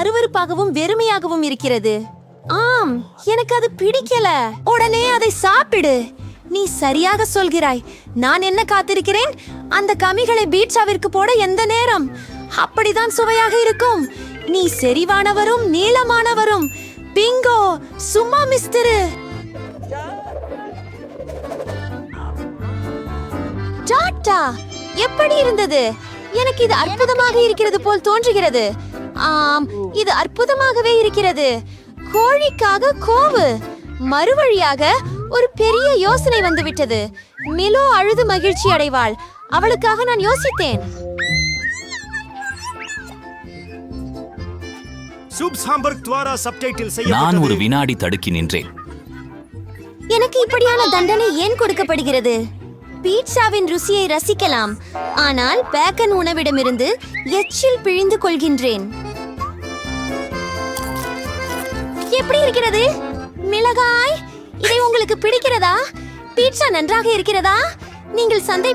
அருவருப்பாகவும் வெறுமையாகவும் இருக்கிறது. ஆம், எனக்கு அது பிடிக்கல. உடனே அதை சாப்பிடு. நீ சரியாக சொல்கிறாய். நான் என்ன காத்திருக்கிறேன்? அந்த கமிகளை பீட்சாவிற்கு போட எந்த நேரம்? அப்படிதான் சுவையாக இருக்கும். நீ செறிவானவரும் நீளமானவரும். பிங்கோ, சும்மா மிஸ்டரு. டாட்டா, எப்படி இருந்தது? எனக்கு இது அற்புதமாக இருக்கிறது போல் தோன்றுகிறது. ஆம், இது அற்புதமாகவே இருக்கிறது. கோழிக்காக கோவு. மறுவழியாக ஒரு பெரிய யோசனை வந்துவிட்டது. மிலோ அழுது மகிழ்ச்சி அடைவாள். அவளுக்காக நான் யோசித்தேன். நான் ஒரு வினாடி தடுக்கி நின்றேன். எனக்கு இப்படியான தண்டனை ஏன் கொடுக்கப்படுகிறது? பீட்சாவின் ருசியை ரசிக்கலாம், ஆனால் பேக்கன் உணவிடமிருந்து எச்சில் பிழிந்து கொள்கின்றேன். எப்படி இருக்கிறது? மிளகாய், இதை உங்களுக்கு பிடிக்கிறதா? பீட்சா நன்றாக இருக்கிறதா? நீங்கள் சந்தை